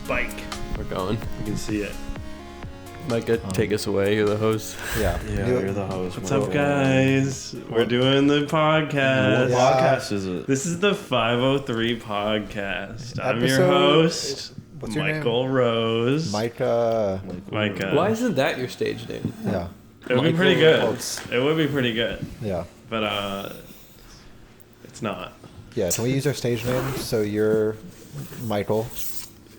spike. We're going. You can see it. Micah, take us away. You're the host. Yeah, you're the host. What's up, guys? We're doing the podcast. What podcast is it? This is the 503 podcast. I'm your Episode- host, what's your Michael Rose. Micah. Micah. Why isn't that your stage name? Yeah, It would be Michael pretty good. Rose. It would be pretty good, yeah, but it's not. yeah. Can we use our stage name? So you're Michael.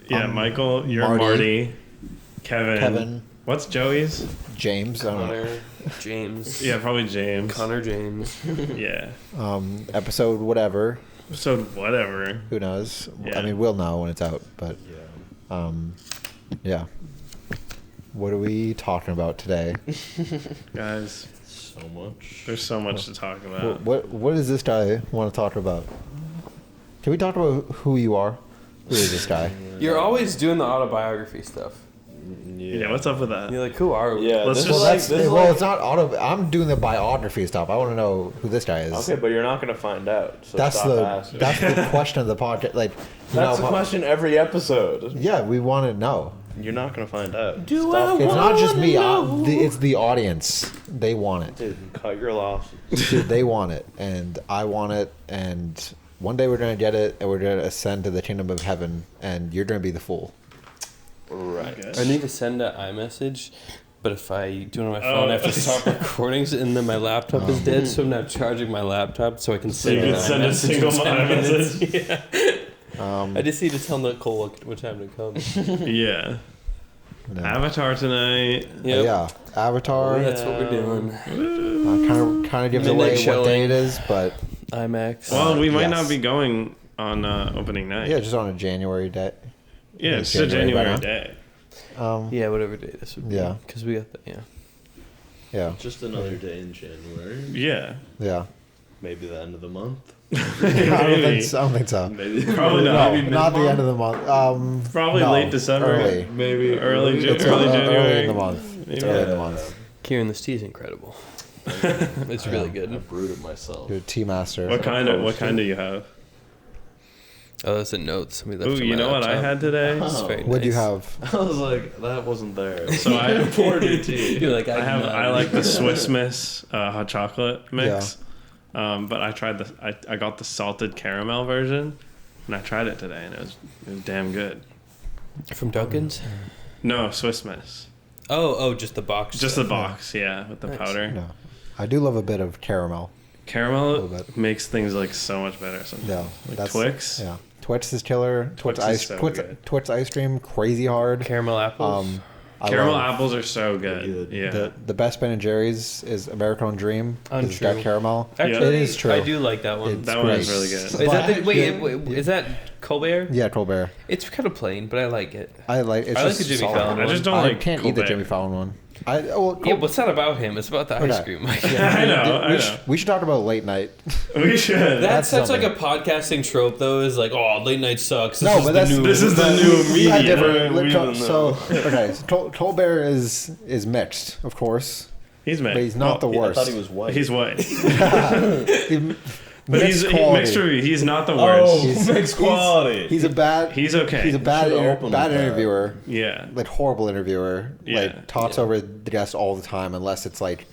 Yeah, Michael, you're Marty. Marty. Kevin. What's Joey's? James. I don't know. Connor, James. Yeah, probably James. Connor James. Yeah. Episode whatever. So whatever. Who knows? Yeah. I mean, we'll know when it's out. But yeah. What are we talking about today? Guys, So much. there's so much to talk about. What does this guy want to talk about? Can we talk about who you are? Who is this guy? You're always doing the autobiography stuff. Yeah, what's up with that? You're like, who are we? Yeah, Let's this just- is like, this is It's not auto. I'm doing the biography stuff. I want to know who this guy is. okay, but you're not gonna find out. So That's stop asking. the question of the podcast. Like, That's the question every episode. Yeah, we want to know. You're not gonna find out. Do Stop. It's not just me. It's the audience. They want it. Dude, cut your losses. Dude, they want it, and I want it, and one day we're gonna get it, and we're gonna ascend to the kingdom of heaven, and you're gonna be the fool. Right. Okay. I need to send an iMessage, but if I do it on my phone, I have to stop recordings, and then my laptop is dead, so I'm now charging my laptop so I can So you send can send a single message. message. Yeah. I just need to tell Nicole what time to come. Yeah. No. Avatar tonight. Yep. Yeah, Avatar. That's what we're doing. Kind of gives Midnight away what showing. day it is, but IMAX. Well, we might yes. not be going on opening night. yeah, just on a January day. Yeah, it's January a January right now. day. Yeah, whatever day this would be. Yeah. Because we got the, Yeah, Just another day in January. Yeah. yeah. Maybe the end of the month. I don't think so. Maybe. Probably not. No, not the end of the month. Probably no, late December. Early. Maybe Early It's January. early in the month. It's early in the month. Kieran, this tea is incredible. It's really I good. brewed it myself. You're a tea master. What kind do you have? Oh, that's a note. Somebody left Ooh, on you my know what I laptop. had today? It's very What do you nice. have? I was like, that wasn't there. So I poured your tea. You're like, I like the Swiss Miss hot chocolate mix. But I tried I got the salted caramel version, and I tried it today, and it was damn good. From Duncan's? No, Swiss Miss. Oh, just the box. Just the box, yeah, with the Nice. powder. No, I do love a bit of caramel. A Caramel little bit. makes things like so much better sometimes. Yeah, Like that's- Twix. Yeah, Twix is killer. Twix is so good. Twix ice cream, crazy hard. Caramel apples. I Caramel love- apples are so good. Yeah. The best Ben and Jerry's is American Dream. 'Cause It's got Untrue. caramel. Actually, it is true. I do like that one. It's That one is great. really good. Is that the, Yeah. wait, is that Colbert? Yeah, Colbert. It's kind of plain, but I like it. I like. It's I like just the Jimmy solid. Fallon I just don't I like can't eat the Colbert. Jimmy Fallon one. Yeah, but it's not about him. It's about the ice Okay. cream. I know. We should talk about late night. We should. That's such something. like a podcasting trope, though. Is like, oh, late night sucks. No, but that's- This is the new We had media. different. We don't So okay, so Colbert is mixed, of course, He's but mixed. he's not the I worst. thought he was white. He's white. But He's mixed review. He's not the worst. mixed quality. He's a bad. He's okay. He's a bad Should've opened bad with that. interviewer. Yeah. Like horrible interviewer. Yeah. Like talks over the guests all the time, unless it's like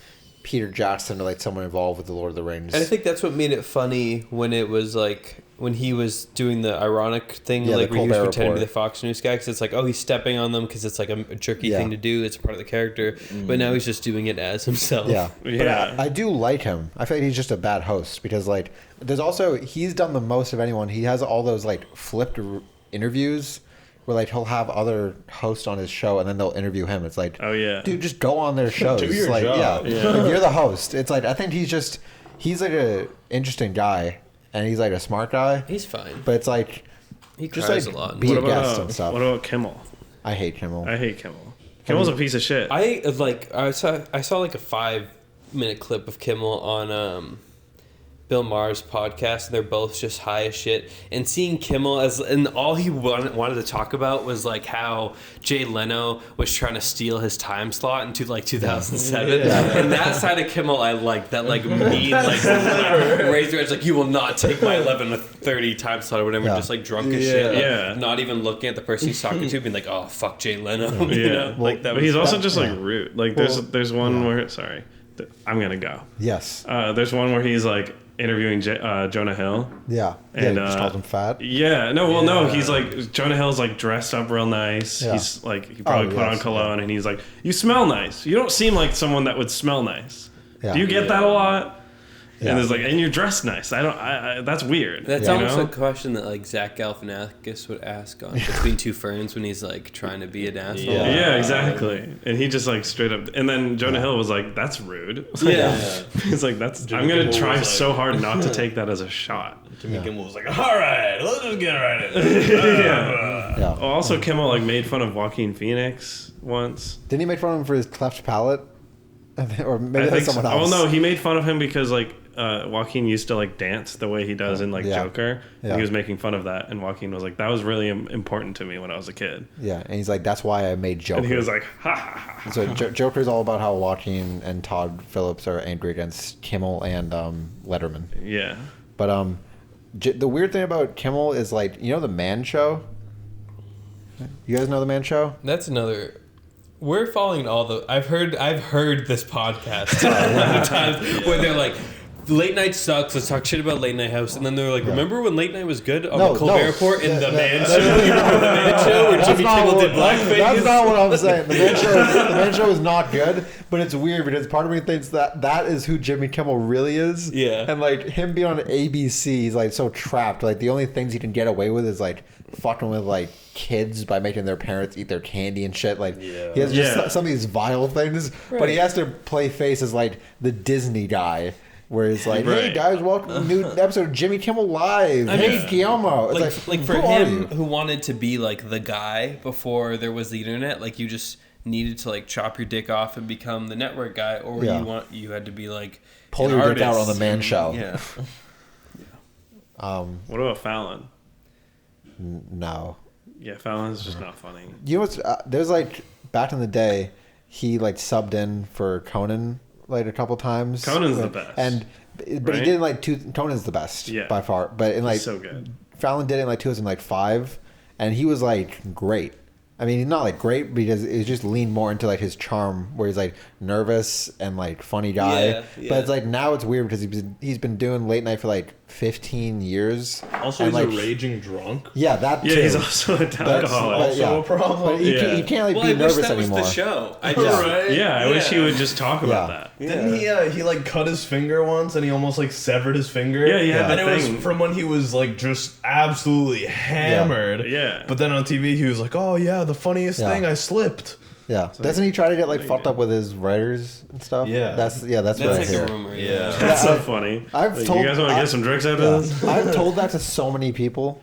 Peter Jackson or like someone involved with the Lord of the Rings. And I think that's what made it funny when it was like when he was doing the ironic thing, Yeah, like the where he was Colbert pretending to be Report. the Fox News guy, because it's like, oh, he's stepping on them because it's like a jerky Yeah. thing to do. It's part of the character. But now he's just doing it as himself. Yeah, but Yeah. I do like him. I feel like he's just a bad host because like there's also he's done the most of anyone. He has all those like flipped interviews where like he'll have other hosts on his show and then they'll interview him. It's like, Oh yeah. dude, just go on their shows. Do your like, job. Yeah, Yeah. Like, you're the host. It's like I think he's like a interesting guy and he's like a smart guy, He's fine. but it's like He just cries like a lot. be What a guest about and stuff. what about Kimmel? I hate Kimmel. I hate Kimmel. Kimmel's a piece of shit. I saw like a 5-minute clip of Kimmel on Bill Maher's podcast, and they're both just high as shit. And seeing Kimmel and all he wanted to talk about was like how Jay Leno was trying to steal his time slot into like 2007. And that side of Kimmel, I like that like mean like razor edge, like you will not take my 11:30 time slot or whatever. Just like drunk as shit, like, not even looking at the person he's talking to, being like, oh fuck Jay Leno. You know? Like that. But he's also just like rude. Like there's one where I'm gonna go. Yes. There's one where he's like interviewing Jonah Hill. Yeah. And he just called him fat. Yeah. No. He's like Jonah Hill's like dressed up real nice. Yeah. He's like he probably put on cologne, and he's like, "You smell nice. You don't seem like someone that would smell nice. Yeah. Do you get that a lot?" Yeah. And it's like, and you're dressed nice. That's weird. That's almost a question that like Zach Galifianakis would ask on Between Two Ferns when he's like trying to be an asshole. Yeah, exactly. And he just like straight up. And then Jonah Hill was like, "That's rude." He's like, "That's." I'm gonna try so hard not to take that as a shot. Jimmy Kimmel was like, "All right, let's just get right in it." Yeah. Oh, also, Kimmel like made fun of Joaquin Phoenix once. Didn't he make fun of him for his cleft palate? Or maybe I that's think someone so. else. Oh no, he made fun of him because like Joaquin used to like dance the way he does in like Joker. Yeah. He was making fun of that, and Joaquin was like, "That was really important to me when I was a kid." Yeah, and he's like, that's why I made Joker. And he was like, "Ha ha ha." So Joker's all about how Joaquin and Todd Phillips are angry against Kimmel and Letterman. Yeah. But the weird thing about Kimmel is like, you know, the Man Show. You guys know the Man Show? That's another. We're following all the. I've heard this podcast a lot of times where they're like, late night sucks. Let's talk shit about Late Night House, and then they're like, remember when late night was good on the Colbert Report in the Man Show? You remember the Man Show where Jimmy Kimmel did blackface? That's not what I'm saying. The Man Show is not good, but it's weird because part of me thinks that is who Jimmy Kimmel really is. Yeah. And like him being on ABC, he's like so trapped. Like the only things he can get away with is like fucking with like kids by making their parents eat their candy and shit. Like he has just some of these vile things, but he has to play face as like the Disney guy. Where it's like, hey guys, welcome to a new episode of Jimmy Kimmel Live. Hey Guillermo. It's like for him who wanted to be like the guy before there was the internet, like you just needed to like chop your dick off and become the network guy, or you had to be like pull your dick out on the Man Show. Yeah. What about Fallon? No. Yeah, Fallon's just not funny. You know what's there's like back in the day, he like subbed in for Conan like a couple times. Conan's the best, but he did in like Conan's the best by far. But in like so good. Fallon did it in like 2005, and he was like great. I mean, he's not like great because it just leaned more into like his charm, where he's like nervous and like funny guy. But it's like now it's weird because he's been doing late night for like 15 years. Also, he's like, a raging drunk. Yeah, that too. Yeah, he's also an alcoholic. Also a problem. But he can't like be nervous anymore. Was the show. I wish he would just talk about that. Didn't he like cut his finger once and he almost like severed his finger? Yeah, he had and that it thing. was from when he was like just absolutely hammered. Yeah. But then on TV he was like, "Oh yeah, the funniest thing, I slipped." Yeah, doesn't he try to get like fucked up with his writers and stuff? Yeah, that's what I like hear. a rumor. Yeah, that's so funny. I've told you guys want to get some drinks after this? I've told that to so many people.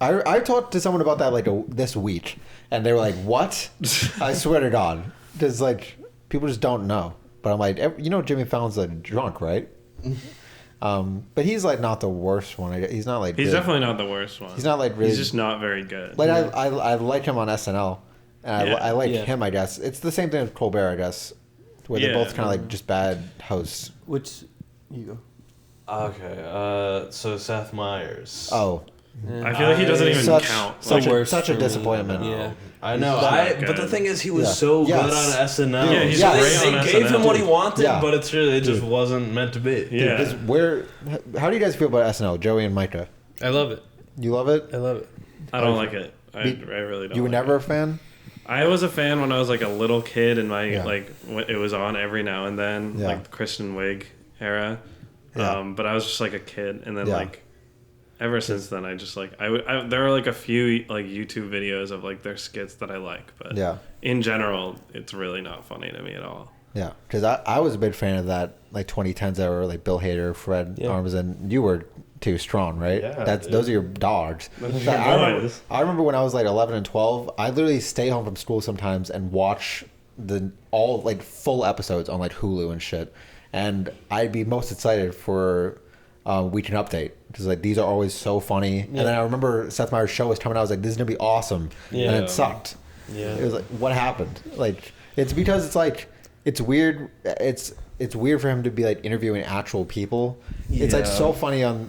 I talked to someone about that like this week, and they were like, "What?" I swear to God, because like people just don't know. But I'm like, Jimmy Fallon's a drunk, right? But he's like not the worst one. He's not like he's definitely not the worst one. He's not like really. He's just not very good. Like I like him on SNL, and I like him. I guess it's the same thing with Colbert. I guess where they're both kind of like just bad hosts. Which you go. Okay, so Seth Meyers. Oh, I feel like he doesn't even count. Such a disappointment. Yeah. I know. But the thing is, he was Yeah. so Yes. good on SNL. Yeah, he's they great on gave SNL. him what he wanted, Yeah. but it just wasn't meant to be. Yeah. How do you guys feel about SNL, Joey and Micah? I love it. You love it? I love it. I don't like it. I really don't. You were like never it. a fan? I was a fan when I was like a little kid, and it was on every now and then, like the Kristen Wiig era. Yeah. But I was just like a kid, and then Yeah. like ever since then, I just like there are like a few like YouTube videos of like their skits that I like, but in general, it's really not funny to me at all. Yeah, because I was a big fan of that like 2010s era, like Bill Hader, Fred Armisen. You were too strong, right? Yeah, those are your dogs. I remember when I was like 11 and 12, I literally stay home from school sometimes and watch all like full episodes on like Hulu and shit. And I'd be most excited for Weekend Update, because like these are always so funny. Yeah. And then I remember Seth Meyers' show was coming out. I was like, this is gonna be awesome. Yeah. And it sucked. Yeah. It was like, what happened? Like, it's because it's like, it's weird. It's weird for him to be like interviewing actual people. Yeah. It's like so funny on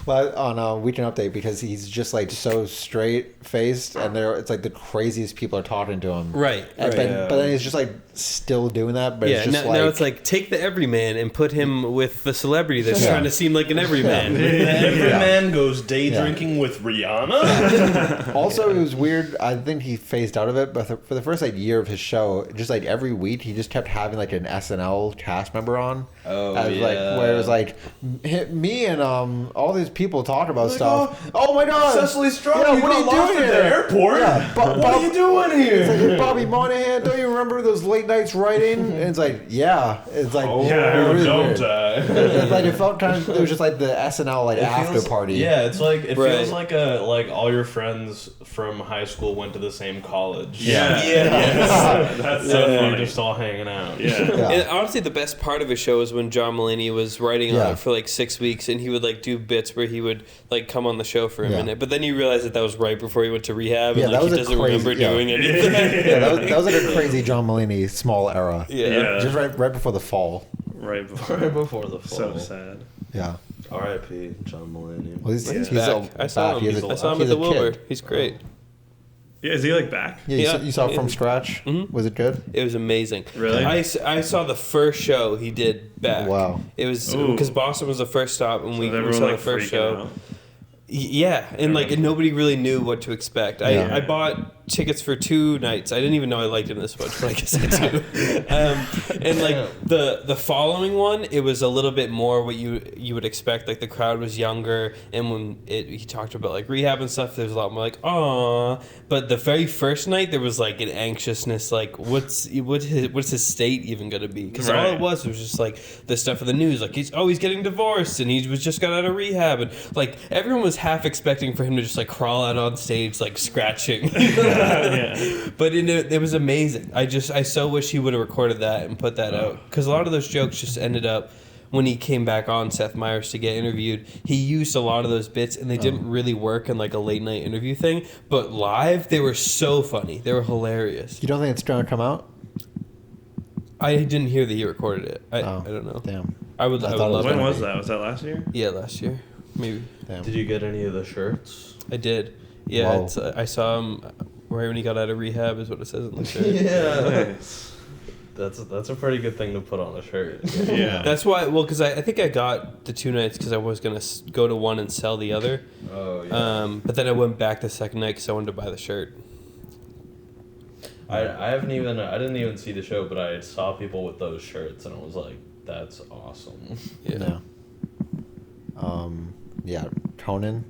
Weekend Update, because he's just like so straight faced, and it's like the craziest people are talking to him. Right. But then he's just like still doing that. But it's just now it's like, take the everyman and put him with the celebrity that's trying to seem like an everyman. The everyman goes day drinking with Rihanna. Also, it was weird. I think he phased out of it, but for the first like year of his show, just like every week, he just kept having like an SNL cast member on. Like, where it was like me and all these people talk about stuff. Oh my God, Cecily Strong, what are you doing at the airport? What are you doing here? It's like, Bobby Moynihan, don't you remember those late nights writing? And it's like, it's like, don't I? It's like, it felt kind of, it was just like the SNL like after party. Yeah, it's like, it feels like all your friends from high school went to the same college. That's so funny. You're just all hanging out. And honestly, the best part of his show was when John Mulaney was writing on it for like 6 weeks, and he would like do bits where he would like come on the show for a minute, but then you realize that was right before he went to rehab, and like, he doesn't remember doing anything. That was like a crazy John Mulaney small era. Just right before the fall. Right before the fall. So sad. Yeah. R.I.P. John Mulaney. Well, he's back. I saw him. I saw him at the Wilbur. He's great. Yeah, is he like back? Yeah, you saw it from scratch? Mm-hmm. Was it good? It was amazing. Really? I saw the first show he did back. Wow. It was because Boston was the first stop, and we saw the first show. Out. Yeah, and like nobody really knew what to expect. I bought tickets for 2 nights. I didn't even know I liked him this much, but I guess I do. And like the following one, it was a little bit more what you would expect. Like the crowd was younger, and when he talked about like rehab and stuff, there was a lot more like "Aw." But the very first night, there was like an anxiousness, like what's his state even gonna be? Because all it was just like the stuff in the news, like he's getting divorced, and he was just got out of rehab, and like everyone was half expecting for him to just like crawl out on stage like scratching. But it was amazing. I so wish he would have recorded that and put that out, because a lot of those jokes just ended up when he came back on Seth Meyers to get interviewed. He used a lot of those bits, and they didn't really work in like a late night interview thing, but live they were so funny. They were hilarious. You don't think it's gonna come out? I didn't hear that he recorded it. I don't know. Damn. I would love it. When was that? Was that last year? Yeah, last year. Maybe. Damn. Did you get any of the shirts? I did. Yeah, I saw him right when he got out of rehab, is what it says on the shirt. Nice. That's a pretty good thing to put on a shirt. Yeah. That's why. Well, because I think I got the 2 nights because I was gonna go to one and sell the other. Oh yeah. But then I went back the second night because I wanted to buy the shirt. I didn't even see the show, but I saw people with those shirts, and I was like, that's awesome. Yeah. Yeah. Conan.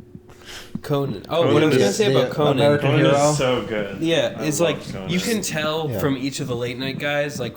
Oh, what I was gonna say about Conan. American Conan Hero. is so good. Yeah, it's like Conan. you can tell from each of the late night guys, like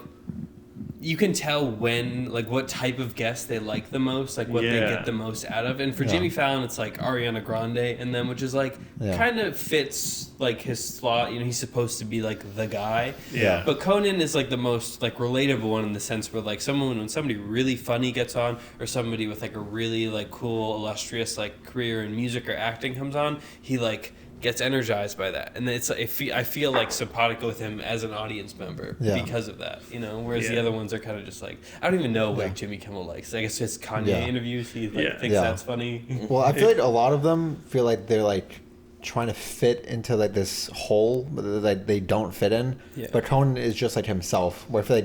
you can tell when, like, what type of guest they like the most, like what they get the most out of. And for Jimmy Fallon, it's like Ariana Grande and them, which is like kind of fits like his slot. You know, he's supposed to be like the guy. Yeah. But Conan is like the most like relatable one in the sense where like when somebody really funny gets on, or somebody with like a really like cool illustrious like career in music or acting comes on, he like gets energized by that, and it's I feel like simpatico with him as an audience member because of that, you know. Whereas the other ones are kind of just like, I don't even know what Jimmy Kimmel likes. I guess his Kanye interviews, he thinks that's funny. Well, I feel like a lot of them feel like they're like trying to fit into like this hole that they don't fit in. Yeah. But Conan is just like himself. Where I feel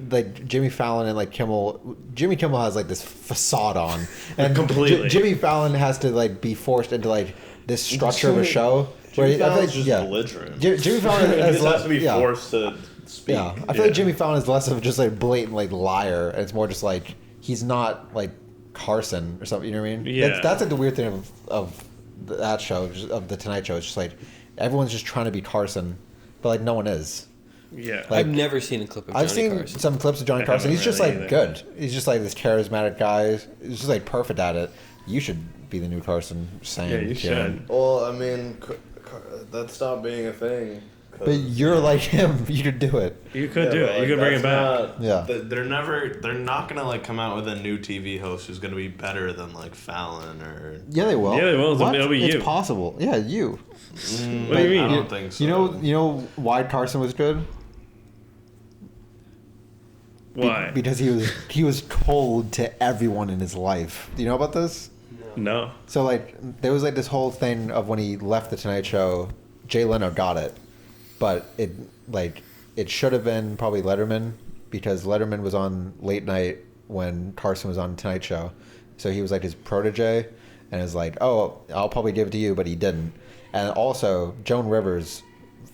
like Jimmy Fallon and like Jimmy Kimmel has like this facade on, and completely Jimmy Fallon has to like be forced into like this structure of a show. Jimmy Fallon's just belligerent. Jimmy Fallon has to be forced to speak. Yeah, I feel like Jimmy Fallon is less of just like blatant like liar, and it's more just like he's not like Carson or something. You know what I mean? Yeah. That's like the weird thing of that show, of the Tonight Show. It's just like everyone's just trying to be Carson, but like no one is. Yeah, like, I've never seen a clip of Johnny Carson. I've seen some clips of Johnny Carson. He's just like good. He's just like this charismatic guy. He's just like perfect at it. You should be the new Carson. Just saying. Yeah, you should. Well, I mean, that stopped being a thing But you're like him. You could do it. You could do it. You could bring it back. They're not gonna like come out with a new TV host who's gonna be better than like Fallon or. Yeah, they will. Yeah, they will. What? It'll be you. It's possible. Yeah, you. What do you mean? I don't think so. You know why Carson was good? Why? Because he was told to everyone in his life. Do you know about this? No. So like there was like this whole thing of when he left the Tonight Show, Jay Leno got it, but it should have been probably Letterman, because Letterman was on late night when Carson was on Tonight Show, so he was like his protege, and is like, oh, I'll probably give it to you, but he didn't. And also Joan Rivers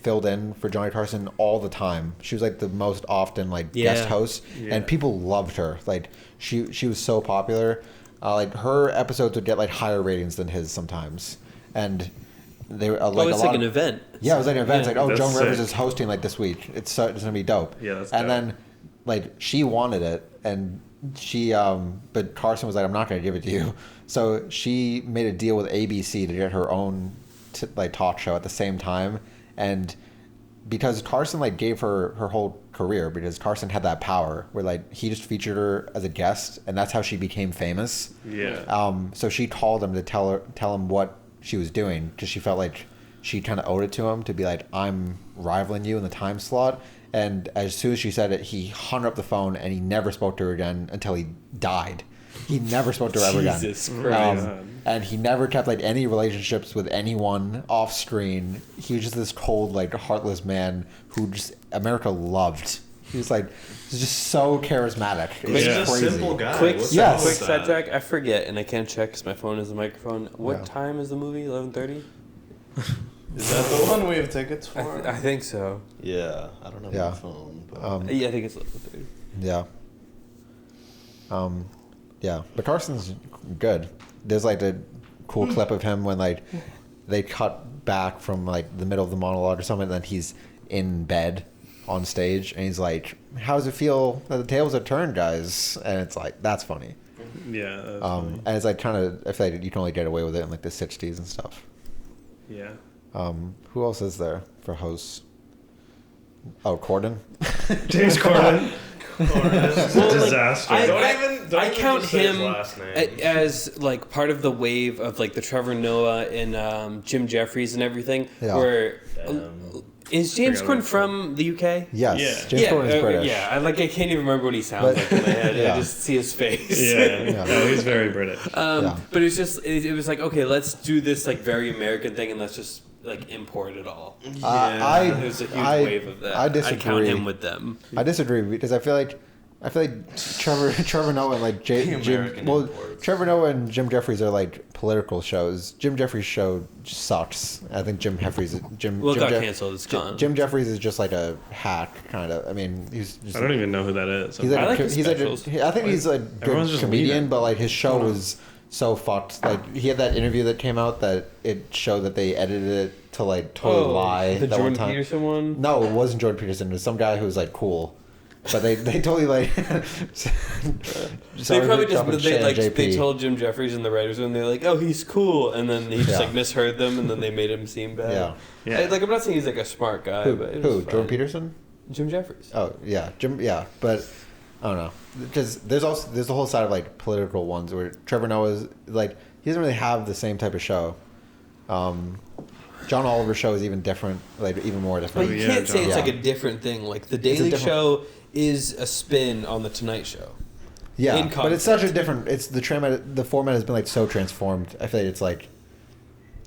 filled in for Johnny Carson all the time. She was like the most often guest host, and people loved her. Like she was so popular. Like her episodes would get like higher ratings than his sometimes, and they were like it's like an event. Yeah, it was like an event. Yeah. It's like, oh, Joan Rivers sick. is hosting like this week. It's gonna be dope. Yeah, that's and dope. then like she wanted it, and she but Carson was like, I'm not gonna give it to you. So she made a deal with ABC to get her own talk show at the same time, and because Carson gave her whole career, because Carson had that power where he just featured her as a guest, and that's how she became famous. Yeah. So she called him to tell him what she was doing, because she felt like she kind of owed it to him to be like, I'm rivaling you in the time slot. And as soon as she said it, he hung up the phone and he never spoke to her again until he died. He never spoke to her ever again. Jesus Christ. And he never kept any relationships with anyone off screen. He was just this cold, heartless man who just America loved. He was just so charismatic. He's It's a crazy. simple guy. Quick What's wrong with that? sidetrack. I forget, and I can't check because my phone is the microphone. What Yeah. time is the movie? 11:30. Is that the one we have tickets for? I think so. Yeah, I don't have Yeah. my phone. But Yeah, I think it's 11:30. Yeah. Yeah, but Carson's good. There's a cool clip of him when they cut back from the middle of the monologue or something, and then he's in bed on stage, and he's like, "How does it feel that the tables are turned, guys?" And it's that's funny. Yeah. That's funny. And it's kind of, I feel you can only get away with it in the '60s and stuff. Yeah. Who else is there for hosts? Oh, Corden. James Corden. It's a disaster. I count say his him last name. as part of the wave of the Trevor Noah and Jim Jeffries and everything. Yeah. Where is James Forgot Corden about from the UK? Yes, Yeah. James Corden's British. Yeah, I can't even remember what he sounds like in my head. Yeah. I just see his face. Yeah. No, he's very British. Yeah. But it was just it was okay, let's do this very American thing and let's just import it all. There's a huge wave of that. I disagree. I count him with them. I disagree, because I feel like Trevor Noah and Jim. Well, Trevor Noah and Jim Jeffries are political shows. Jim Jeffries' show sucks. I think Jim Jeffries. Well, it Jim got canceled. It's gone. Jim Jeffries is just a hack, kind of. I mean, he's just. I don't even know who that is. He's I like his he's specials. I think he's a Everyone's good just comedian, leaving. but his show was so fucked. He had that interview that came out that it showed that they edited it to totally lie. The that Jordan one time. Peterson one? No, it wasn't Jordan Peterson. It was some guy who was cool. But they totally They probably they told Jim Jeffries in the writers' room, they're like, oh, he's cool, and then he just misheard them, and then they made him seem bad. Yeah. Yeah. I'm not saying he's a smart guy, Who? but it was Who? fine. Jordan Peterson? Jim Jeffries. Oh yeah, Jim. Yeah, but I don't know, because there's the whole side of political ones where Trevor Noah's he doesn't really have the same type of show. John Oliver's show is even different, even more different. But you yeah, can't say it's John. a different thing. The Daily different- Show is a spin on the Tonight Show. Yeah, in but it's such a concept. different. It's the format has been so transformed. I feel like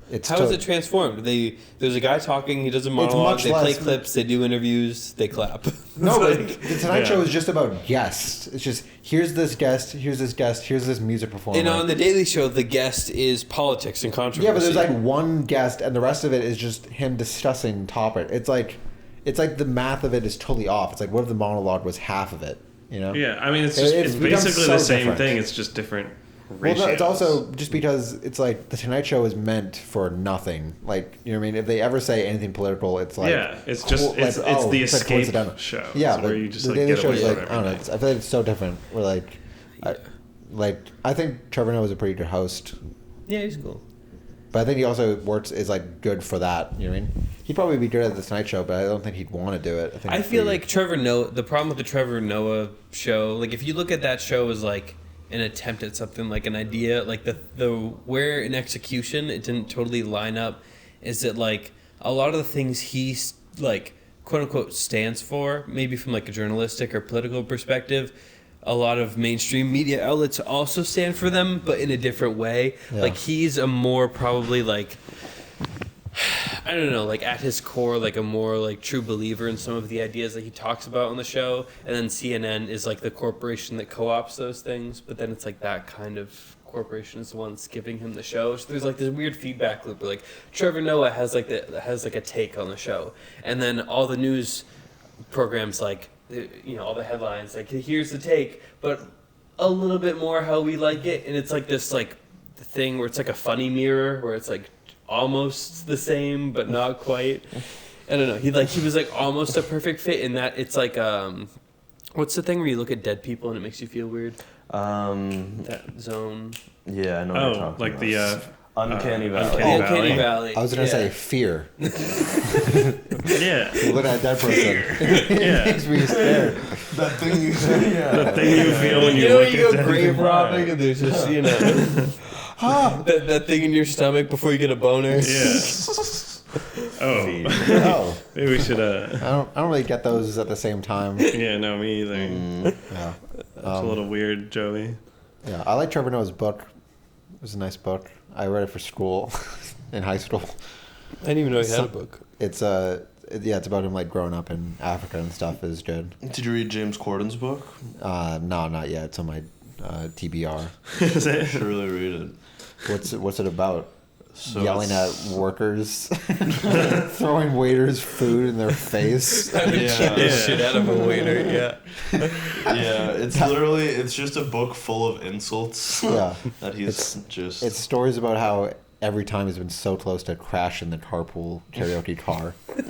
it's How is it transformed? There's a guy talking. He does a much monologue. They play less- clips. They do interviews. They clap. No, It's but the Tonight Yeah. Show is just about guests. It's just here's this guest, here's this guest, here's this music performer. and on the Daily Show, the guest is politics and controversy. Yeah, but there's one guest, and the rest of it is just him discussing topic. It's like the math of it is totally off. It's what if the monologue was half of it? You know? Yeah, I mean, it's It's become basically so the same different. thing. It's just different Well, ratios. no, it's also just because it's the Tonight Show is meant for nothing. You know what I mean? If they ever say anything political, it's yeah, it's just cool, it's the it's escape coincidental. show. Yeah, It's but where you just the Daily get Show away is from I don't know. everything. I feel it's so different. We're I think Trevor Noah is a pretty good host, Yeah, he's cool. But I think he also is like good for that. You know what I mean? He'd probably be good at the Tonight Show, but I don't think he'd want to do it. I feel like Trevor Noah. The problem with the Trevor Noah show, like if you look at that show as like an attempt at something, like an idea, like the where in execution it didn't totally line up, is that like a lot of the things he like quote unquote stands for, maybe from like a journalistic or political perspective, a lot of mainstream media outlets also stand for them, but in a different way. Yeah. Like he's a more probably like, I don't know, like at his core, like a more like true believer in some of the ideas that he talks about on the show. And then CNN is like the corporation that co-ops those things. But then it's like that kind of corporation is the one that's giving him the show. So there's like this weird feedback loop where like Trevor Noah has like a take on the show. And then all the news programs like, you know, all the headlines, like here's the take, but a little bit more how we like it. And it's like this like thing where it's like a funny mirror where it's like almost the same but not quite. I don't know. He was like almost a perfect fit in that it's like what's the thing where you look at dead people and it makes you feel weird? That zone. Yeah, I know. What you're talking like about. the Uncanny Valley. Uncanny Valley. I was gonna say fear. Yeah. You look at a dead person. It makes me scared. That thing you the thing you feel when you look go at dead grave people. robbing and there's just that thing in your stomach before you get a boner. Yeah. Oh. Maybe we should. I don't really get those at the same time. Yeah, no, me either. Yeah. That's a little weird, Joey. Yeah, I like Trevor Noah's book. It was a nice book. I read it for school in high school. I didn't even know he had a book. It's it's about him like growing up in Africa and stuff. Is good. Did you read James Corden's book? No, not yet. It's on my TBR. Is it? Should really read it. What's it about? So Yelling at workers, throwing waiters food in their face. Shit out of a waiter. Yeah. Yeah, it's just a book full of insults. Yeah, that he's It's stories about how every time he's been so close to crash in the carpool karaoke car. But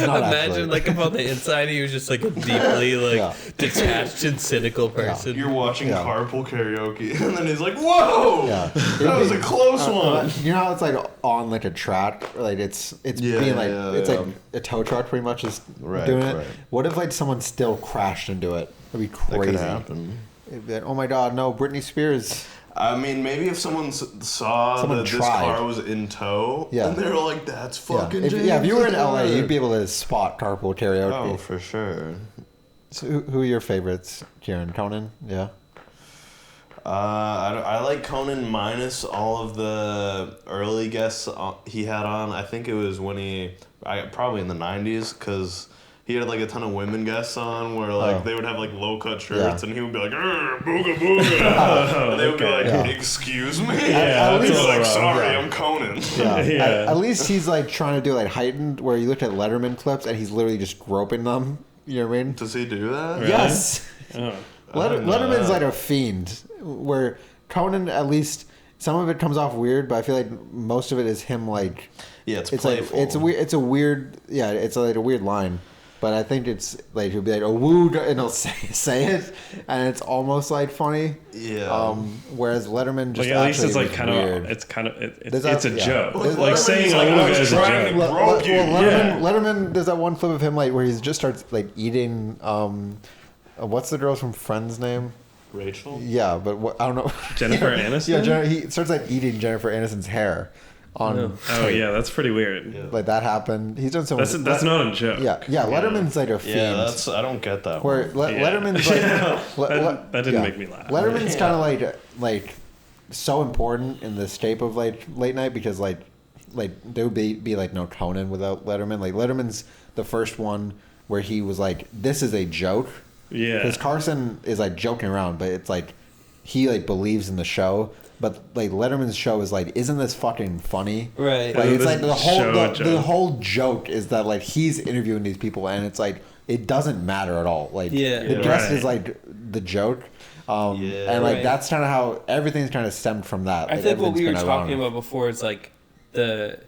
not imagine actually. like if on the inside he was just like a deeply detached and cynical person. You're watching carpool karaoke, and then he's like, "Whoa, that was a close one." You know how it's like on like a track, like it's being like it's like a tow truck pretty much is doing it. Right. What if like someone still crashed into it? That'd be crazy. That could happen. It'd be like, oh my God, no, Britney Spears. I mean, maybe if someone saw that this car was in tow, and they were like, "That's fucking James." If you were in LA, you'd be able to spot carpool karaoke. Oh, for sure. So who are your favorites, Kieran? Conan? Yeah. I like Conan minus all of the early guests he had on. I think it was when probably in the 90s, because he had like a ton of women guests on where like they would have like low cut shirts and he would be like, booga booga. And they would be like, excuse me? At least, like, sorry, I'm Conan. Yeah. At least he's like trying to do like heightened, where you looked at Letterman clips and he's literally just groping them. You know what I mean? Does he do that? Really? Yes. Oh. Letterman's like a fiend, where Conan, at least some of it comes off weird, but I feel like most of it is him like. Yeah, it's playful. Like, it's a weird like a weird line. But I think it's like he'll be like, "Oh, woo," and he'll say it, and it's almost like funny. Yeah. Whereas Letterman just like at least it's like kind weird. of it's a joke. Like like saying "Ooga" is a joke. Letterman does that one clip of him like where he just starts like eating. What's the girl from Friends' name? Rachel. Yeah, but I don't know. Jennifer Aniston. Yeah, he starts like eating Jennifer Aniston's hair. Yeah, that's pretty weird. Yeah. Like that happened. He's done so much. That's not a joke. Yeah. Letterman's like a fiend. Yeah, I don't get that. Where Letterman's like that didn't make me laugh. Letterman's kind of like so important in the shape of like late night, because like there would be like no Conan without Letterman. Like Letterman's the first one where he was like, this is a joke. Yeah. Because Carson is like joking around, but it's like he like believes in the show. But like Letterman's show is like, isn't this fucking funny? Right. Like it's like the whole joke is that like he's interviewing these people, and it's like it doesn't matter at all. Like the guest is like the joke. And like that's kind of how everything's kind of stemmed from that. I like, think what we were talking about before is like the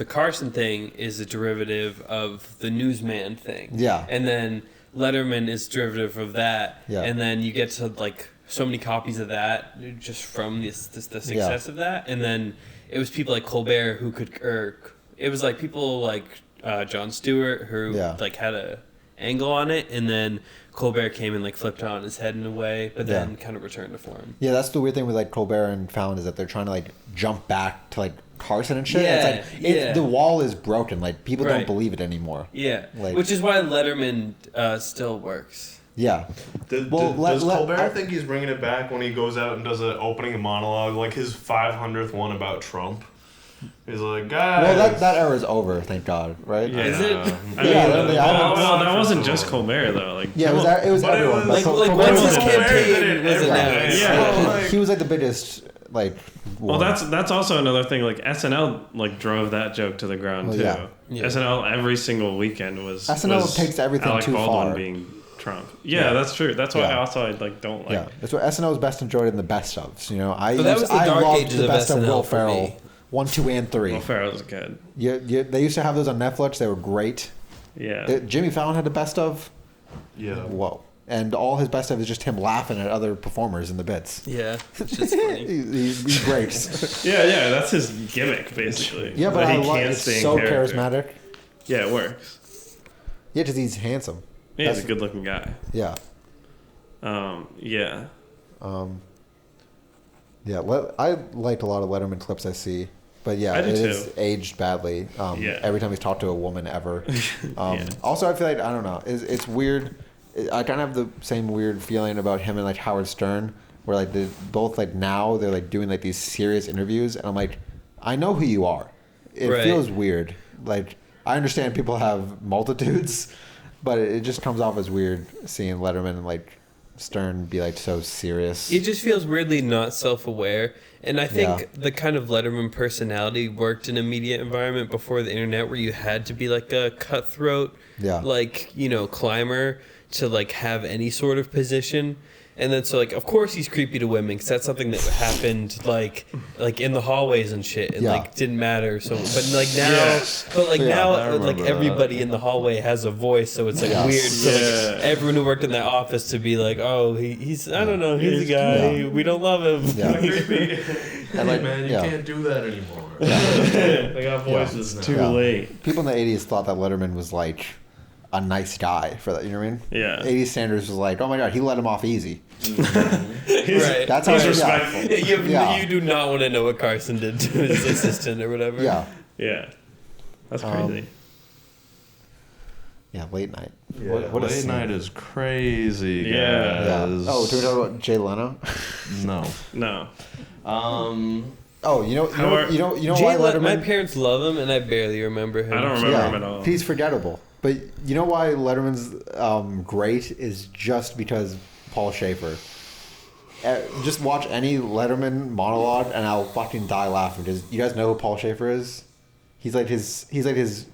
Carson thing is a derivative of the newsman thing. Yeah. And then Letterman is derivative of that. Yeah. And then you get to like so many copies of that just from the success of that. And then it was people like Colbert who could, or it was like people like Jon Stewart who like had a angle on it, and then Colbert came and like flipped it on his head in a way, but then kind of returned to form. Yeah, that's the weird thing with like Colbert and Fallon, is that they're trying to like jump back to like Carson and shit. Yeah, it's like the wall is broken. Like people don't believe it anymore. Yeah, like, which is why Letterman still works. Yeah. Does Colbert think he's bringing it back when he goes out and does an opening monologue, like his 500th one about Trump? He's like, guys. Well, that era is over, thank God, right? Yeah. Is it? That wasn't just Colbert though. Like, yeah, it was everyone. Like once his campaign was announced. Yeah, he was like the biggest like. Well, that's also another thing. Like SNL like drove that joke to the ground too. Yeah. SNL every single weekend was SNL takes everything Alec too Baldwin far. being Trump. Yeah, that's true. That's why I also like don't like. Yeah, that's what SNL is best enjoyed in the best ofs. You know, I that was the dark loved ages the of best of SNL Will for Ferrell, me. 1, 2, and 3. Will Ferrell's good. Yeah, they used to have those on Netflix. They were great. Yeah. Jimmy Fallon had the best of. Yeah. Whoa. And all his best of is just him laughing at other performers in the bits. Yeah, it's just funny. he breaks. Yeah, that's his gimmick basically. Yeah, but I love it's so charismatic. Yeah, it works. Yeah, because he's handsome. Yeah, he's a good-looking guy. Yeah. Yeah. Yeah, I liked a lot of Letterman clips I see, but yeah, it is aged badly. Every time he's talked to a woman ever. Also, I feel like I don't know. It's weird. I kind of have the same weird feeling about him and like Howard Stern, where like they both like now they're like doing like these serious interviews, and I'm like, I know who you are. It feels weird. Like I understand people have multitudes, but it just comes off as weird seeing Letterman and like Stern be like so serious. He just feels weirdly not self-aware, and I think the kind of Letterman personality worked in a media environment before the internet, where you had to be like a cutthroat, like climber to like have any sort of position. And then so like of course he's creepy to women, because that's something that happened like in the hallways and shit, and like didn't matter. So but like now now like everybody in the hallway has a voice, so it's like weird for like everyone who worked in that office to be like, oh he's I don't know, he's a guy, we don't love him. Hey man, you can't do that anymore. They got voices now. Too late. People in the 80s thought that Letterman was like a nice guy for that, you know what I mean? Yeah. 80s standards was like, oh my god, he let him off easy. Right. That's how he's respectful. You do not want to know what Carson did to his assistant or whatever. Yeah. Yeah. That's crazy. Yeah, late night. Yeah, what late night is crazy, Yeah. guys. Oh, do we talk about Jay Leno? No. Oh, you know why Letterman? My parents love him, and I barely remember him. I don't remember him at all. He's forgettable. But you know why Letterman's great is just because Paul Schaefer. Just watch any Letterman monologue, and I'll fucking die laughing. Because you guys know who Paul Schaefer is? He's like his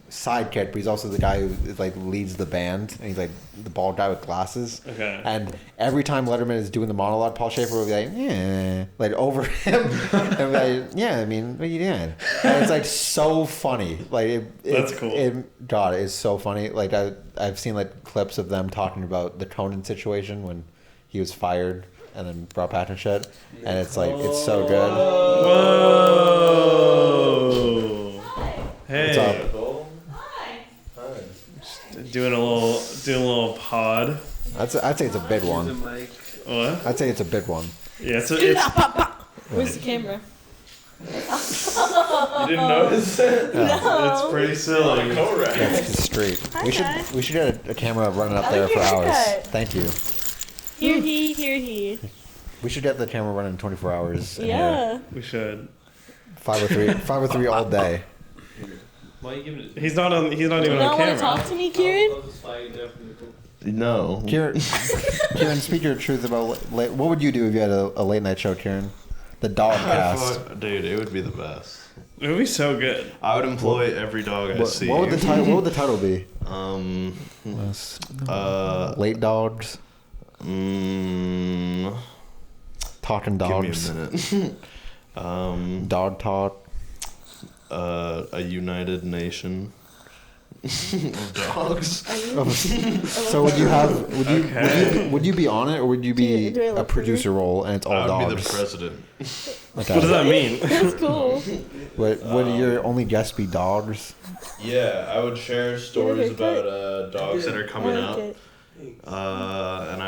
sidekick, but he's also the guy who like leads the band, and he's like the bald guy with glasses. Okay. And every time Letterman is doing the monologue, Paul Schaefer will be like, yeah, like over him, and be like, yeah, I mean, what you doing? And it's like so funny. Like that's cool. God, it's so funny. Like I've seen like clips of them talking about the Conan situation when he was fired and then brought back and shit, and it's like it's so good. Whoa. Hey. What's up? Hi. Just doing a little pod. I'd say it's a big one. What? I'd say it's a big one. Yeah, it's Where's the camera? You didn't notice it? No. It's pretty silly. That's the street. Hi, We should get a camera running up I there like for your hours. haircut. Thank you. Here he. We should get the camera running 24 hours. in Yeah. We should. here. 503 all day. Why are you giving it? He's not even You on don't want camera. to talk to me, Kieran? No. Kieran, speak your truth about what would you do if you had a late night show, Kieran? The dog cast. Dude, it would be the best. It would be so good. I would employ every dog I see. What would the title be? Late dogs. Talking dogs. Give me a minute. Dog talk. A united nation. Dogs. So would you have? Would you be on it, or would you be Do I a look producer role and it's all I would dogs? be the president. Okay. What does that mean? That's cool. Would your only guests be dogs? Yeah, I would share stories haircut? about dogs that are coming I up, like it. and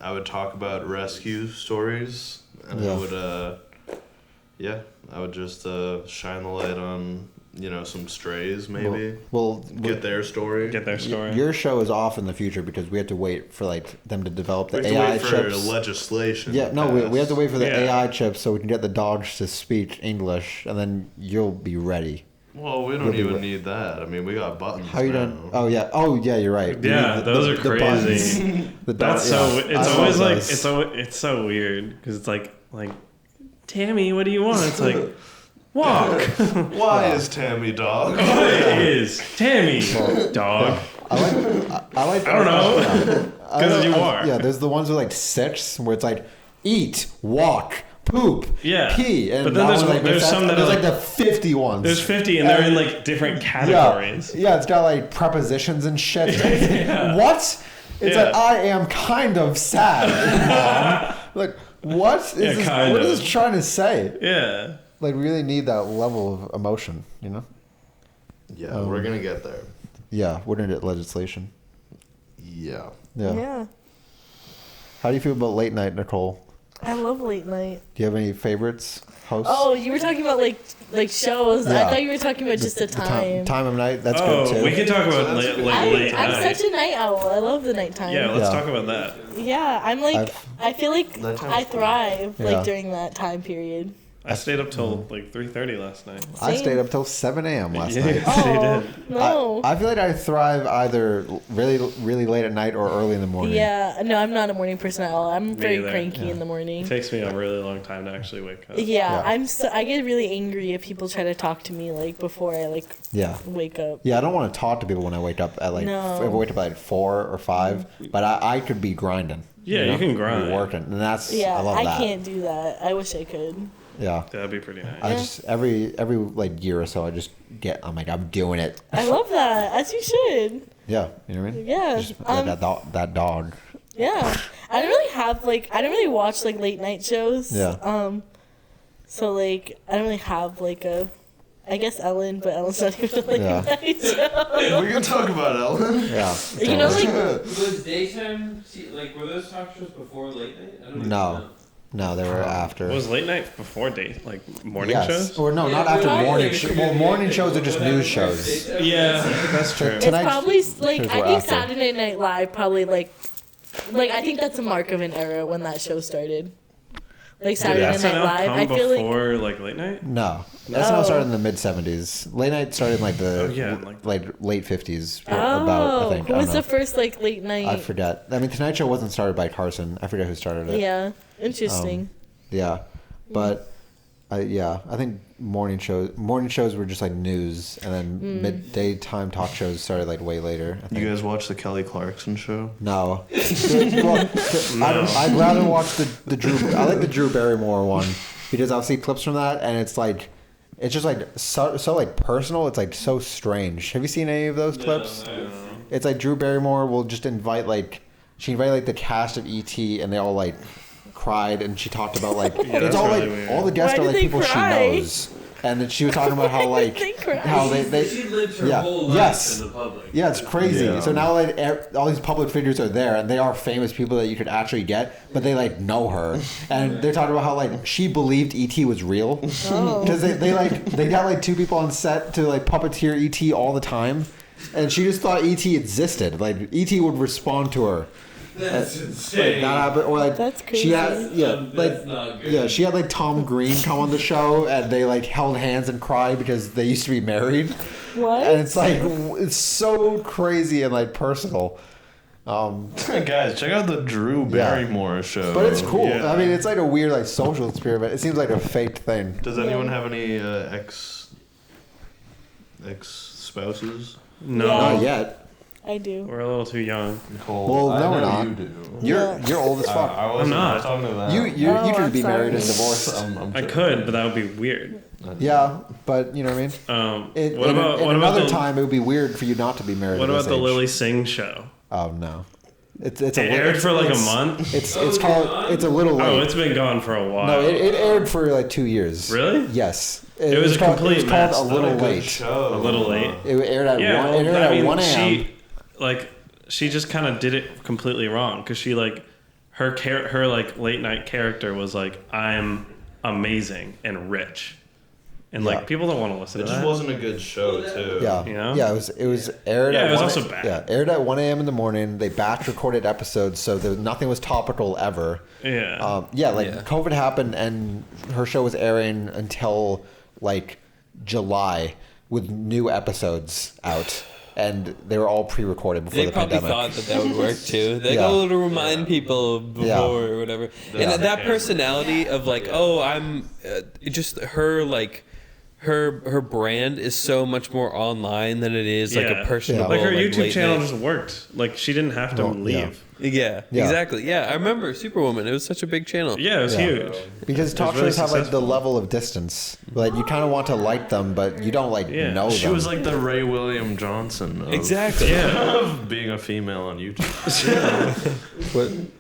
I would talk about rescue stories, and Yeah. I would just shine the light on some strays maybe. Well, Get their story. Get their story. your show is off in the future because we have to wait for like them to develop the We have to AI wait for chips. legislation. Yeah, to no, we have to pass. wait for the Yeah. AI chips so we can get the dogs to speak English, and then you'll be ready. Well, we You'll don't be even re- need that. I mean, we got buttons. How you now. done? Oh yeah, you're right. We Yeah, need those are the buttons. crazy. The That's yeah. so. It's I love always like those. it's so weird because it's like Tammy, what do you want? It's like walk. Why is Tammy dog? It is Tammy dog. I like. I don't know. Because you are. Yeah, there's the ones with like 6 where it's like eat, walk, poop, Yeah. pee, and But then that there's- one, like, there's some that there's are like the 50 ones. There's 50 and they're in like different categories. Yeah, it's got like prepositions and shit. What? It's Yeah. like I am kind of sad, Mom. Like what is Yeah, this? kind What is of. this trying to say? Yeah. Like we really need that level of emotion, you know? Yeah, we're gonna get there. Yeah, we're gonna get legislation. Yeah. Yeah. Yeah. How do you feel about late night, Nicole? I love late night. Do you have any favorites? Hosts? Oh, you were talking about like shows. Yeah. I thought you were talking about just the time. Time of night. That's Oh, good too. we could talk about So that's good. late I'm night. such a night owl. I love the nighttime. Yeah, let's Yeah. talk about that. Yeah, I'm like, I've- I feel like Nighttime's I cool. thrive Yeah. like during that time period. I stayed up till like 3:30 last night. I Same. stayed up till 7 a.m. last Yeah. night. Oh, You did. no. I feel like I thrive either really late at night or early in the morning. Yeah, no, I'm not a morning person at all. I'm very either. cranky Yeah. in the morning. It takes me a really long time to actually wake up. Yeah, Yeah. I get really angry if people try to talk to me like before I like Yeah. wake up. Yeah, I don't want to talk to people when I wake up at like No. if I wake up at like 4 or 5, but I could be grinding. Yeah, you can grind. Be working, and that's Yeah, I love that. can't do that. I wish I could. Yeah, That'd be pretty nice. I Yeah. just every like year or so I just I'm like I'm doing it. I love that, as you should. Yeah, you know what I mean? Yeah, Just like that dog. Yeah, I don't really have like I don't really watch like late night shows. Yeah. So like I don't really have like a, I guess Ellen, but Ellen's not even a late Yeah. night show. We can talk about Ellen. Yeah. You know, like Was daytime, like, were those talk shows before late night? I don't even No. know. No, they were after. Was late night before day, like morning Yes. shows? Or no, Yeah, not after well, morning. I- Well, morning shows are just news shows. Yeah, that's true. it's Tonight- probably like shows I were think after. Saturday Night Live probably like I think that's a mark of an era when that show started. Like Did Saturday Night SNL Live, come I feel like before like late night? No, Oh. SNL started in the mid '70s. Late night started in like the Oh, yeah, like late '50s. oh, About I think. who I was don't know. the first like late night? I forget. I mean, Tonight Show wasn't started by Carson. I forget who started it. Yeah, interesting. Yeah, but I think morning shows were just like news, and then midday time talk shows started like way later. I think. You guys watch the Kelly Clarkson show? No. Well, I'd rather watch the Drew. I like the Drew Barrymore one because I'll see clips from that, and it's like, it's just like so like personal. It's like so strange. Have you seen any of those clips? It's like Drew Barrymore will just invite she invited like the cast of E.T. and they all like cried, and she talked about like it's that's all really like weird. all the guests Why are did like they people cry? she knows. And then she was talking about how like They cry. how they She lived her yeah. whole life Yes. in the public. yeah, it's crazy. Yeah. So now like all these public figures are there, and they are famous people that you could actually get, but they like know her, and they're talking about how like she believed ET was real because they got like 2 people on set to like puppeteer ET all the time, and she just thought ET existed. Like ET would respond to her. That's Like, insane. that happened, or like That's she had crazy. That's not good. yeah, she had like Tom Green come on the show, and they like held hands and cried because they used to be married. What? And it's like it's so crazy and like personal. Guys, check out the Drew Barrymore show. But it's cool. Yeah. I mean, it's like a weird like social experiment. It seems like a faked thing. Does anyone have any ex spouses? No. Yeah. Not yet. I do. We're a little too young. Nicole, Well, I no, we're know not. You do. You're old as fuck. I wasn't I'm not. talking to that. You Oh, could I'm be sorry. married and divorced. I could, but that would be weird. Yeah, but you know what I mean. What about another the, time? It would be weird for you not to be married. What at about this the age. Lily Singh show? Oh no, it's It aired for like a month. It's called. It's a little late. Oh, it's been gone for a while. No, it aired for like 2 years. Really? Yes. It was a complete It was mess. called A Little Late. Show. A little late. It aired at Yeah, 1. well, It aired I mean, at 1 a.m. she just kind of did it completely wrong because she like her like late night character was like, I'm amazing and rich, and Yeah. like people don't want to listen It to just that. wasn't a good show, too. Yeah, You know? yeah. It was aired. Yeah, at it was 1 also bad. Yeah, aired at 1 a.m. in the morning. They batch recorded episodes, so nothing was topical ever. Yeah. COVID happened, and her show was airing until like July with new episodes out, and they were all pre-recorded before They the probably pandemic. thought that would work too. They Yeah. go to remind people before Yeah. or whatever. Yeah. And that personality of like, oh, I'm just her like. Her brand is so much more online than it is like Yeah. a personable. like her YouTube late channel night. just worked. Like she didn't have to Well, yeah. leave. Yeah, Yeah. exactly. Yeah, I remember Superwoman. It was such a big channel. Yeah, it was Yeah. huge. Because talk really shows have like the successful. level of distance. Like you kind of want to like them, but you don't like Yeah. know She them. was like the Ray William Johnson of, Exactly. Yeah. of being a female on YouTube.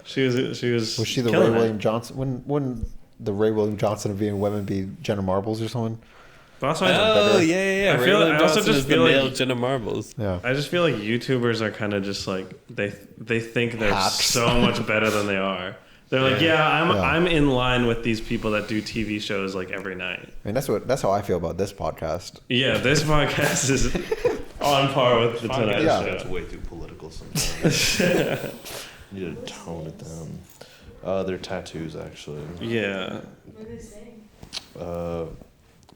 She was. Was she the Ray killing it. William Johnson? Wouldn't the Ray William Johnson of being women be Jenna Marbles or someone? But also, Oh yeah, yeah. I Ray feel- William I also Johnson just is the feel like- male Jenna Marbles. Yeah. I just feel like YouTubers are kind of just like they think they're Hacks. so much better than they are. They're like, I'm in line with these people that do TV shows like every night. I mean, that's how I feel about this podcast. Yeah, this podcast is on par with the Tonight Yeah. It's Show. way too political sometimes. Need to tone it down. They're tattoos, actually. Yeah,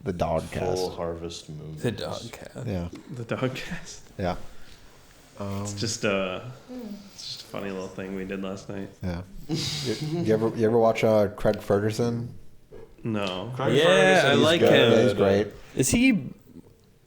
The dog Full cast. Harvest Moon. The dog cat. Yeah. the dog cast. Yeah. It's just a funny little thing we did last night. Yeah. You ever watch Craig Ferguson? No, Craig Yeah, Ferguson I is like good. him. Yeah, he's great. Is he?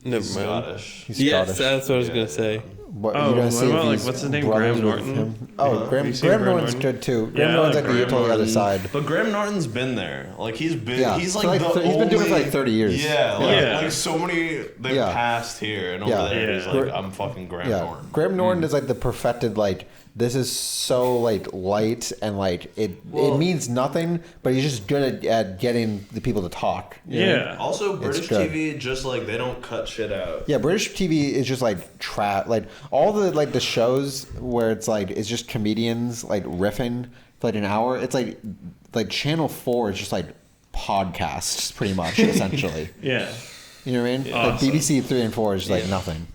Never He's mind. Scottish. He's Yes, Scottish. that's what I was gonna say. What, Oh, you gonna what see if about, like, he's what's his name, brothers Graham with Norton? him? Oh, Have Graham you seen Graham Norton's Norton? good too. Yeah, Graham I Norton's like like the Graham totally other Norton. side. But Graham Norton's been there. Like he's been. Yeah. He's So, like like, the he's been doing it for only- like 30 years. Yeah, like, Yeah. like so many they've Yeah. passed here and over Yeah. there. He's Yeah. like, I'm fucking Graham Yeah, Norton. Graham Norton is like the perfected like. This is so like light and like it means nothing, but he's just good at getting the people to talk. You know? yeah. Also, British good. TV just like they don't cut shit out. Yeah, British TV is just like trap. Like all the shows where it's like it's just comedians like riffing for like an hour. It's like Channel 4 is just like podcasts pretty much essentially. Yeah. You know what I mean? Awesome. Like BBC 3 and 4 is just like nothing.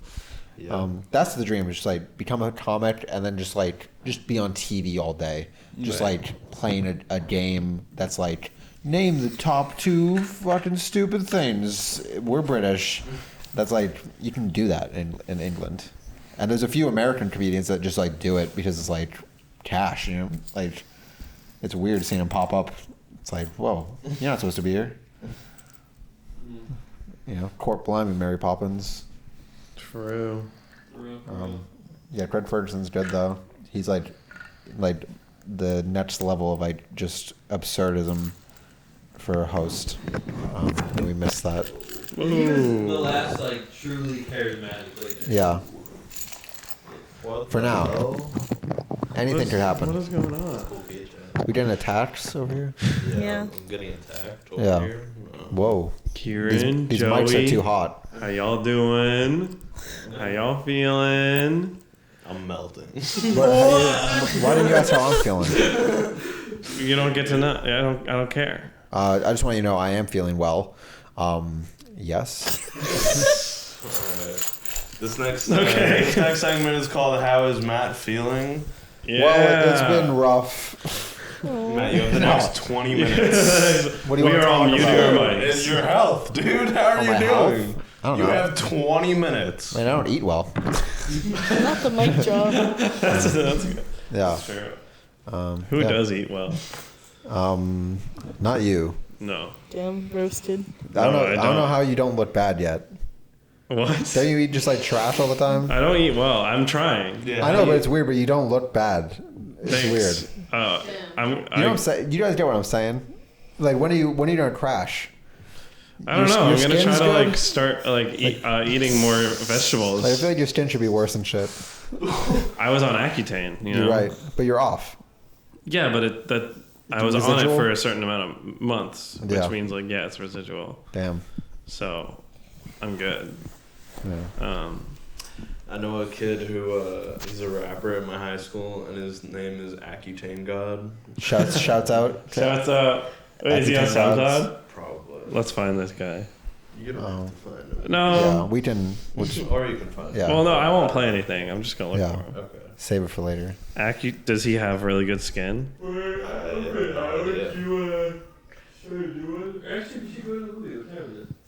Yeah. That's the dream. Is just like become a comic and then just be on TV all day, just like playing a game that's like name the top 2 fucking stupid things. We're British. That's like you can do that in England, and there's a few American comedians that just like do it because it's like cash. You know, like it's weird seeing them pop up. It's like whoa, you're not supposed to be here. You know, Court Blimey, Mary Poppins. True. Yeah, Craig Ferguson's good though. He's like the next level of like just absurdism for a host. And we missed that. The last like truly charismatic leader. Yeah, What for the now. hell? Anything could What happen. is going on? We getting attacks over here? Yeah. I'm getting attacked over Yeah. here. Whoa. Kieran, These Joey, mics are too hot. How y'all doing? How y'all feeling? I'm melting. Why didn't you ask how I'm feeling? You don't get to know. I don't care. I just want you to know I am feeling well. Yes. This next segment is called "How is Matt feeling?" Yeah. Well, it's been rough. Matt, you have the next 20 minutes. What do you We want to are on talk mute about? your mics. It's your health, dude. How are Oh, you my doing? health? I don't You know. have 20 minutes. Man, I don't eat well. Not the mic drop. That's good. Yeah. True. Who Yeah. does eat well? Not you. No. Damn, roasted. I don't No, know. I I don't know don't. how you don't look bad yet. What? Don't you eat just like trash all the time? I don't eat well. I'm trying. Yeah, I know, but it's weird. But you don't look bad. It's Thanks. weird. I'm. You know what I'm saying? You guys get what I'm saying? Like when are you gonna crash? I don't know. Your I'm gonna try skin's to good? like start eating more vegetables. Like, I feel like your skin should be worse than shit. I was on Accutane. You know? You're right, but you're off. Yeah, but I was on it Residual? for a certain amount of months, which Yeah. means like it's residual. Damn. So I'm good. Yeah. I know a kid who he's a rapper at my high school, and his name is Accutane God. Shouts out. Shouts out. Wait, is he on Accutane gods. SoundCloud? Probably. Let's find this guy. You don't have to find him. No. Yeah, we can. We'll just, Or you can find him. yeah. Well, no, I won't play anything. I'm just gonna look Yeah. for him. Okay. Save it for later. Does he have really good skin?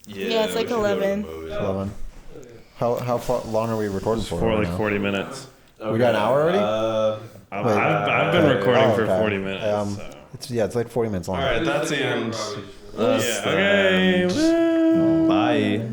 Yeah, it's like we should go to the 11. movies. 11. How far, long are we recording for? For right like now? 40 minutes. We got an hour already? I've been recording Oh, for okay. 40 minutes. So. It's like 40 minutes long. All right, that's the end. Yeah. Okay. Bye.